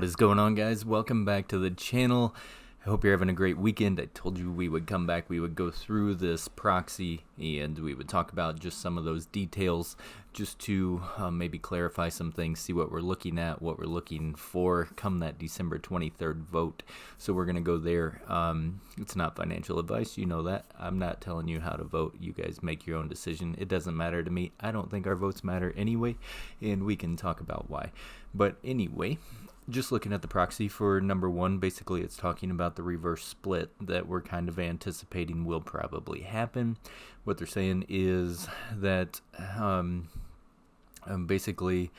What is going on, guys? Welcome back to the channel. I hope you're having a great weekend. I told you we would come back, we would go through this proxy, and we would talk about just some of those details just to maybe clarify some things, see what we're looking at, what we're looking for come that December 23rd vote. So we're going to go there. It's not financial advice, you know that. I'm not telling you how to vote. You guys make your own decision. It doesn't matter to me. I don't think our votes matter anyway, and we can talk about why. But anyway, just looking at the proxy for number one, basically it's talking about the reverse split that we're kind of anticipating will probably happen. What they're saying is that basically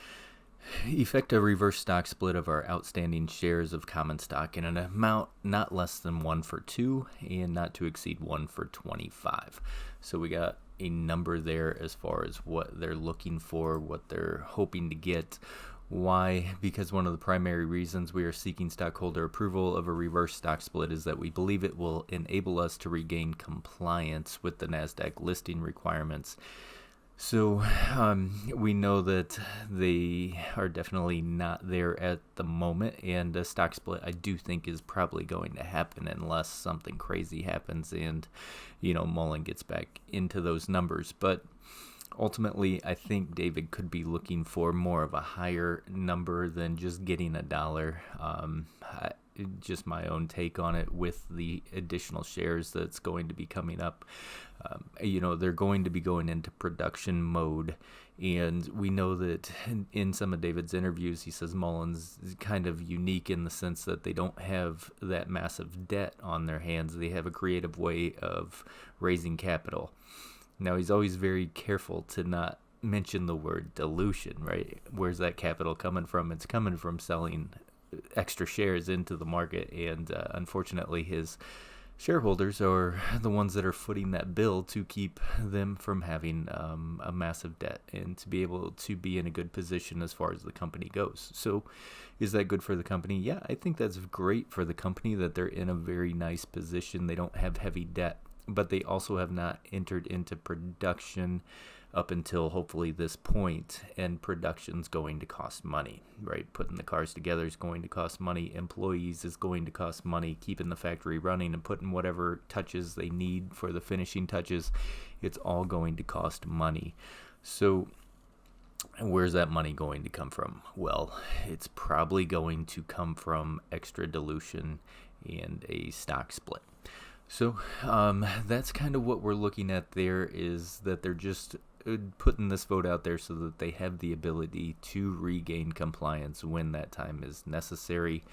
effect a reverse stock split of our outstanding shares of common stock in an amount not less than 1-for-2 and not to exceed 1-for-25. So we got a number there as far as what they're looking for, what they're hoping to get. Why? Because one of the primary reasons we are seeking stockholder approval of a reverse stock split is that we believe it will enable us to regain compliance with the NASDAQ listing requirements. So we know that they are definitely not there at the moment, and a stock split I do think is probably going to happen unless something crazy happens and, muln gets back into those numbers. But ultimately, I think David could be looking for more of a higher number than just getting $1. Just my own take on it with the additional shares that's going to be coming up. They're going to be going into production mode, and we know that in some of David's interviews, he says muln's kind of unique in the sense that they don't have that massive debt on their hands. They have a creative way of raising capital. Now, he's always very careful to not mention the word dilution, right? Where's that capital coming from? It's coming from selling extra shares into the market, and unfortunately, his shareholders are the ones that are footing that bill to keep them from having a massive debt and to be able to be in a good position as far as the company goes. So is that good for the company? Yeah, I think that's great for the company that they're in a very nice position. They don't have heavy debt, but they also have not entered into production up until hopefully this point, and production's going to cost money, right? Putting the cars together is going to cost money. Employees is going to cost money. Keeping the factory running and putting whatever touches they need for the finishing touches, it's all going to cost money. So where's that money going to come from? Well, it's probably going to come from extra dilution and a stock split. So that's kind of what we're looking at there, is that they're just putting this vote out there so that they have the ability to regain compliance when that time is necessary.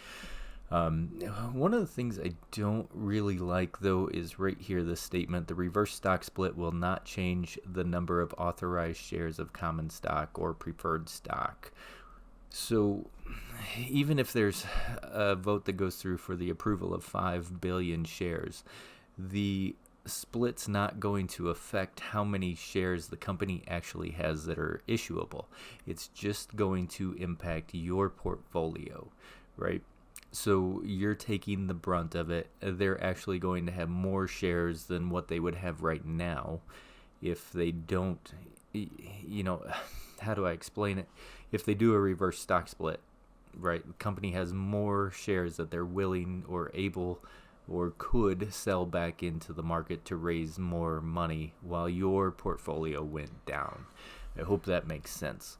One of the things I don't really like, though, is right here, this statement: the reverse stock split will not change the number of authorized shares of common stock or preferred stock. So even if there's a vote that goes through for the approval of 5 billion shares, the split's not going to affect how many shares the company actually has that are issuable. It's just going to impact your portfolio, right? So you're taking the brunt of it. They're actually going to have more shares than what they would have right now if they don't, how do I explain it? If they do a reverse stock split, right, the company has more shares that they're willing or able or could sell back into the market to raise more money while your portfolio went down. I hope that makes sense.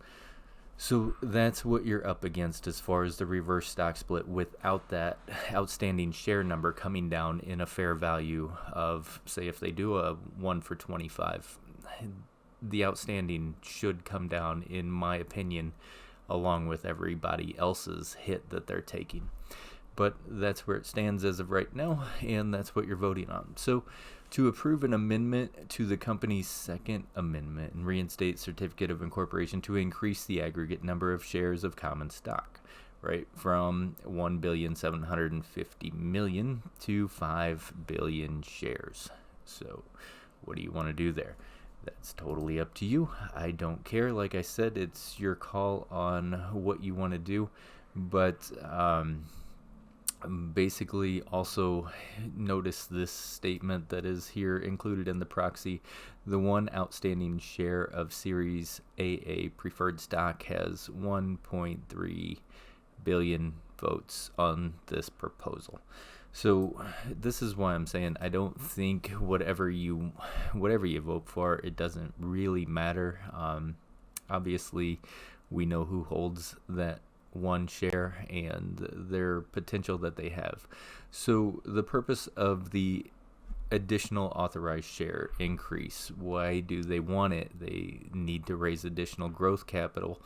So that's what you're up against as far as the reverse stock split, without that outstanding share number coming down in a fair value of, say, if they do a 1-for-25, the outstanding should come down, in my opinion, along with everybody else's hit that they're taking. But that's where it stands as of right now, and that's what you're voting on. So to approve an amendment to the company's second amendment and reinstate certificate of incorporation to increase the aggregate number of shares of common stock, right, from 1,750,000,000 to 5 billion shares. So what do you want to do there? That's totally up to you. I don't care. Like I said, it's your call on what you want to do. But basically, also notice this statement that is here included in the proxy: the one outstanding share of Series AA preferred stock has 1.3 billion votes on this proposal. So this is why I'm saying I don't think whatever you vote for, it doesn't really matter. Obviously, we know who holds that one share and their potential that they have. So the purpose of the additional authorized share increase, why do they want it? They need to raise additional growth capital,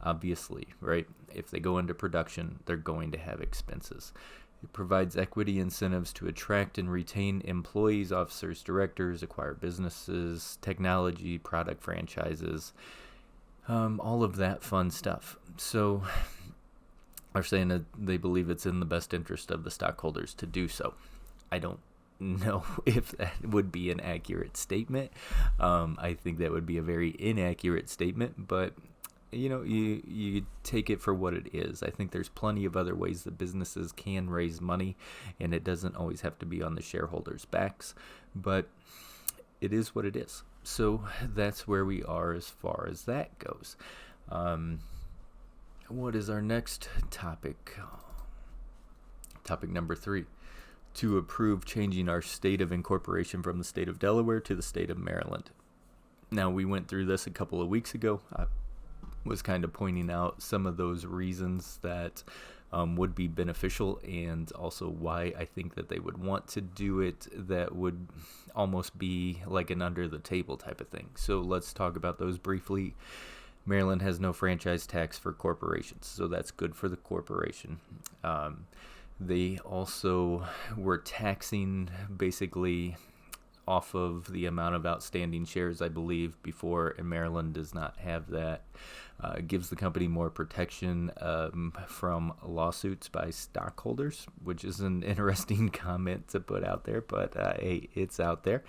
obviously, right? If they go into production, they're going to have expenses. It provides equity incentives to attract and retain employees, officers, directors, acquire businesses, technology, product franchises, all of that fun stuff. So they're saying that they believe it's in the best interest of the stockholders to do so. I don't know if that would be an accurate statement. I think that would be a very inaccurate statement, but you take it for what it is. I think there's plenty of other ways that businesses can raise money, and it doesn't always have to be on the shareholders' backs, but it is what it is. So that's where we are as far as that goes. What is our next topic? Topic number 3. To approve changing our state of incorporation from the state of Delaware to the state of Maryland. Now, we went through this a couple of weeks ago. I was kind of pointing out some of those reasons that would be beneficial, and also why I think that they would want to do it. That would almost be like an under the table type of thing. So let's talk about those briefly. Maryland has no franchise tax for corporations, so that's good for the corporation. They also were taxing basically off of the amount of outstanding shares, I believe, before, and Maryland does not have that. It gives the company more protection from lawsuits by stockholders, which is an interesting comment to put out there, but hey, it's out there.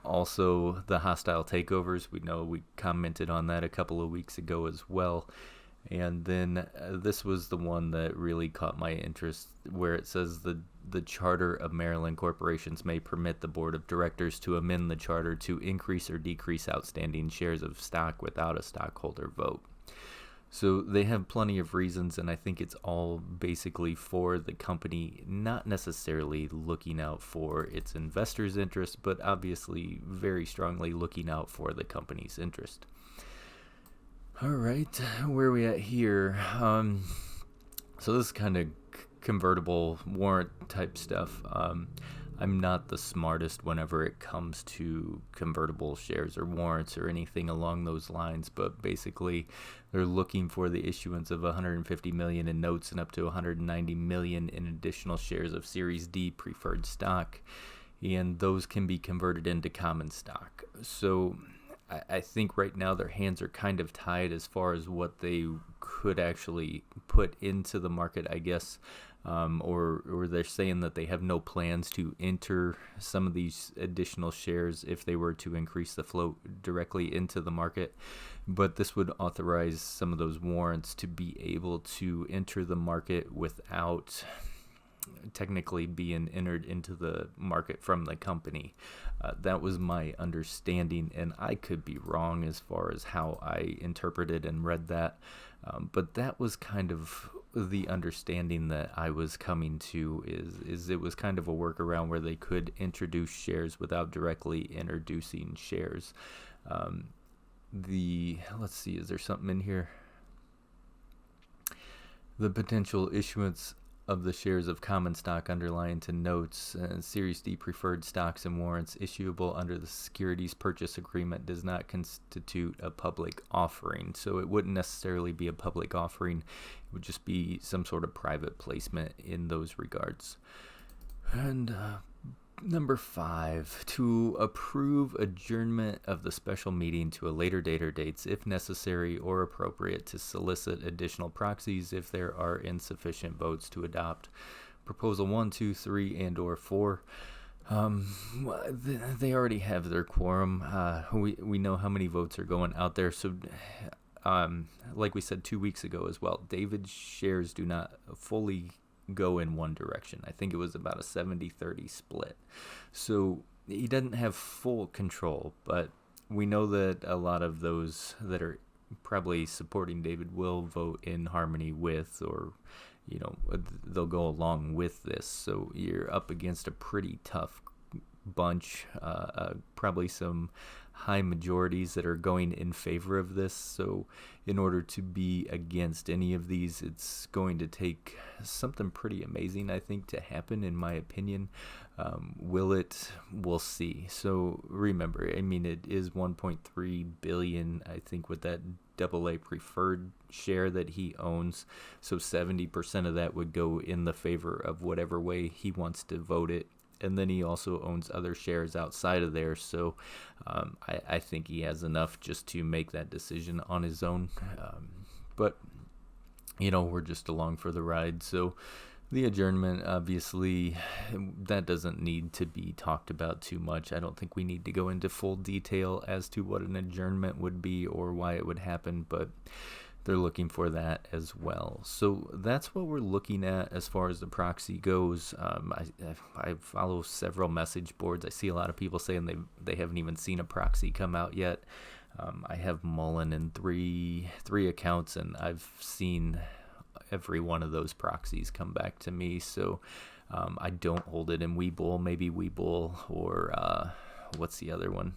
Also, the hostile takeovers, we know we commented on that a couple of weeks ago as well. And then this was the one that really caught my interest, where it says the Charter of Maryland Corporations may permit the Board of Directors to amend the charter to increase or decrease outstanding shares of stock without a stockholder vote. So they have plenty of reasons, and I think it's all basically for the company, not necessarily looking out for its investors' interest, but obviously very strongly looking out for the company's interest. All right, where are we at here? So this is kind of convertible warrant type stuff. I'm not the smartest whenever it comes to convertible shares or warrants or anything along those lines, but basically they're looking for the issuance of $150 million in notes and up to $190 million in additional shares of Series D preferred stock, and those can be converted into common stock. So I think right now their hands are kind of tied as far as what they could actually put into the market, I guess, or they're saying that they have no plans to enter some of these additional shares if they were to increase the float directly into the market. But this would authorize some of those warrants to be able to enter the market without technically being entered into the market from the company. That was my understanding, and I could be wrong as far as how I interpreted and read that, but that was kind of the understanding that I was coming to, is it was kind of a workaround where they could introduce shares without directly introducing shares. Let's see, is there something in here? The potential issuance of the shares of common stock underlying to notes and Series D preferred stocks and warrants issuable under the securities purchase agreement does not constitute a public offering. So it wouldn't necessarily be a public offering. It would just be some sort of private placement in those regards. And number 5, to approve adjournment of the special meeting to a later date or dates if necessary or appropriate to solicit additional proxies if there are insufficient votes to adopt proposal 1, 2, 3, and or 4. They already have their quorum. We know how many votes are going out there. So like we said 2 weeks ago as well, David's shares do not fully go in one direction. I think it was about a 70-30 split. So he doesn't have full control, but we know that a lot of those that are probably supporting David will vote in harmony with, or they'll go along with this. So you're up against a pretty tough bunch, probably some high majorities that are going in favor of this. So in order to be against any of these, it's going to take something pretty amazing, I think, to happen, in my opinion. Will it? We'll see. So remember, I mean, it is 1.3 billion, I think, with that AA preferred share that he owns. So 70% of that would go in the favor of whatever way he wants to vote it. And then he also owns other shares outside of there. So I think he has enough just to make that decision on his own. But, we're just along for the ride. So the adjournment, obviously, that doesn't need to be talked about too much. I don't think we need to go into full detail as to what an adjournment would be or why it would happen, but they're looking for that as well. So that's what we're looking at as far as the proxy goes. I follow several message boards. I see a lot of people saying they haven't even seen a proxy come out yet. I have Mullen in three accounts, and I've seen every one of those proxies come back to me. So I don't hold it in Webull, maybe Webull, or what's the other one?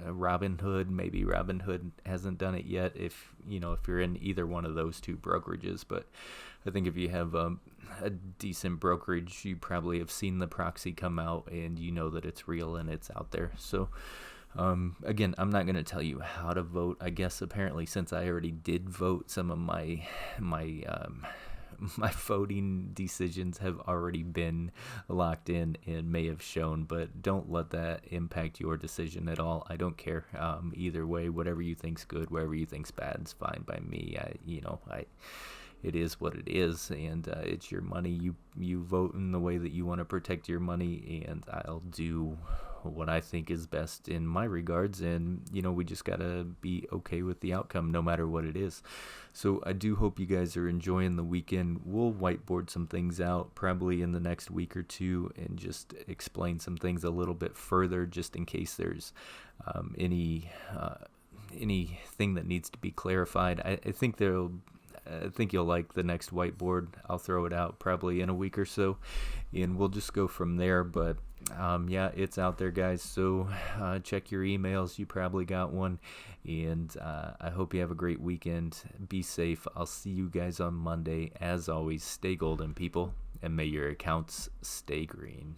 Robinhood. Maybe Robinhood hasn't done it yet, if you're in either one of those two brokerages. But I think if you have a decent brokerage, you probably have seen the proxy come out and you know that it's real and it's out there. So again, I'm not going to tell you how to vote. I guess apparently, since I already did vote, some of my voting decisions have already been locked in and may have shown, but don't let that impact your decision at all. I don't care. Either way, whatever you think's good, whatever you think's bad, is fine by me. It is what it is, and it's your money. You vote in the way that you want to protect your money, and I'll do what I think is best in my regards, and we just gotta be okay with the outcome no matter what it is. So I do hope you guys are enjoying the weekend. We'll whiteboard some things out probably in the next week or two and just explain some things a little bit further, just in case there's anything that needs to be clarified. I think you'll like the next whiteboard. I'll throw it out probably in a week or so, and we'll just go from there. But yeah, it's out there, guys. So check your emails. You probably got one. And I hope you have a great weekend. Be safe. I'll see you guys on Monday. As always, stay golden, people, and may your accounts stay green.